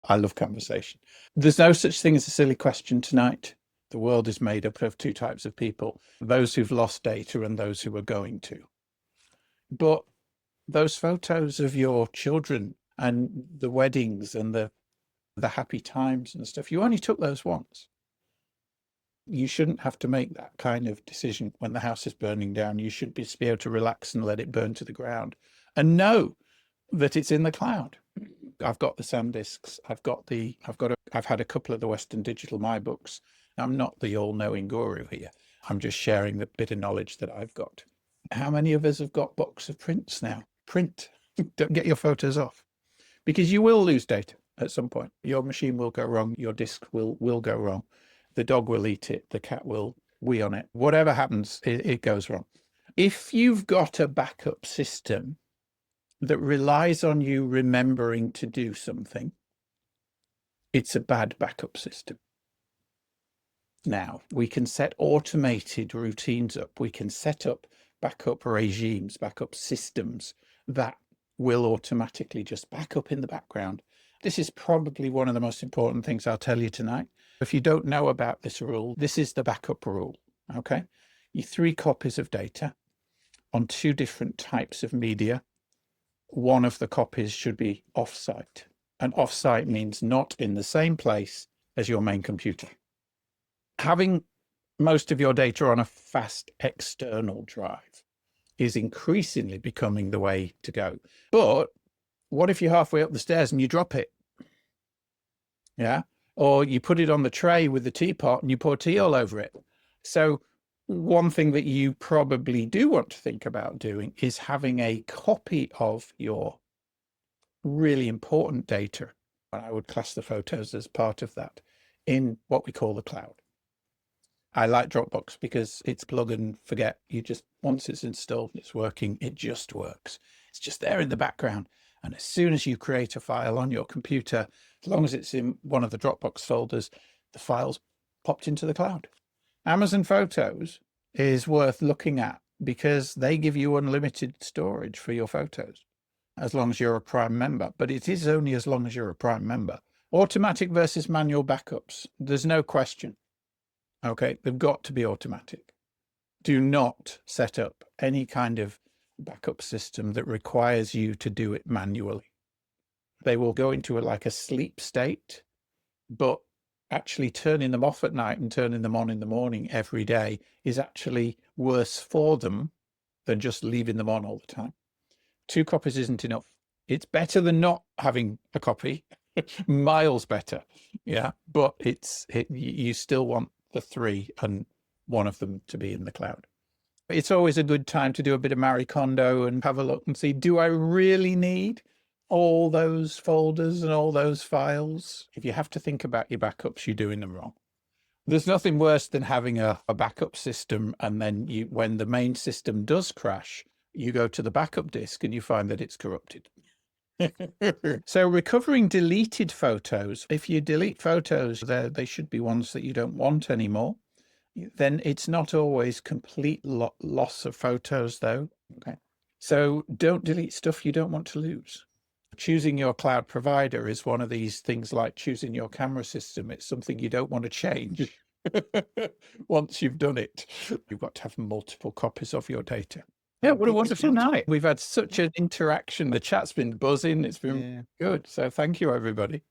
I love conversation. There's no such thing as a silly question tonight. The world is made up of two types of people, those who've lost data and those who are going to. But those photos of your children and the weddings and the happy times and stuff, you only took those once. You shouldn't have to make that kind of decision when the house is burning down. You should be able to relax and let it burn to the ground and know that it's in the cloud. I've got the SanDisks. I've had a couple of the Western Digital My books. I'm not the all-knowing guru here. I'm just sharing the bit of knowledge that I've got. How many of us have got box of prints now? Print. Don't get your photos off, because you will lose data at some point. Your machine will go wrong. Your disk will go wrong. The dog will eat it. The cat will wee on it. Whatever happens, it goes wrong. If you've got a backup system that relies on you remembering to do something, it's a bad backup system. Now, we can set automated routines up. We can set up backup regimes, backup systems that will automatically just back up in the background. This is probably one of the most important things I'll tell you tonight. If you don't know about this rule, this is the backup rule, okay? You 3 copies of data on 2 different types of media. One of the copies should be offsite. And offsite means not in the same place as your main computer. Having most of your data on a fast external drive is increasingly becoming the way to go. But what if you're halfway up the stairs and you drop it? Yeah. Or you put it on the tray with the teapot and you pour tea all over it. So one thing that you probably do want to think about doing is having a copy of your really important data, and I would class the photos as part of that, in what we call the cloud. I like Dropbox because it's plug and forget. You just, once it's installed, it's working, it just works. It's just there in the background. And as soon as you create a file on your computer, as long as it's in one of the Dropbox folders, the file's popped into the cloud. Amazon Photos is worth looking at because they give you unlimited storage for your photos, as long as you're a Prime member. But it is only as long as you're a Prime member. Automatic versus manual backups, there's no question. Okay, they've got to be automatic. Do not set up any kind of backup system that requires you to do it manually. They will go into like a sleep state, but actually turning them off at night and turning them on in the morning every day is actually worse for them than just leaving them on all the time. 2 copies isn't enough. It's better than not having a copy, miles better. Yeah, but you still want the 3 and one of them to be in the cloud. It's always a good time to do a bit of Marie Kondo and have a look and see, do I really need all those folders and all those files? If you have to think about your backups, you're doing them wrong. There's nothing worse than having a backup system, and then when the main system does crash, you go to the backup disk and you find that it's corrupted. So recovering deleted photos, if you delete photos, they should be ones that you don't want anymore. Then it's not always complete loss of photos though. Okay. So don't delete stuff you don't want to lose. Choosing your cloud provider is one of these things like choosing your camera system. It's something you don't want to change once you've done it. You've got to have multiple copies of your data. Yeah, what a wonderful night. We've had such an interaction. The chat's been buzzing. It's been good. So thank you, everybody.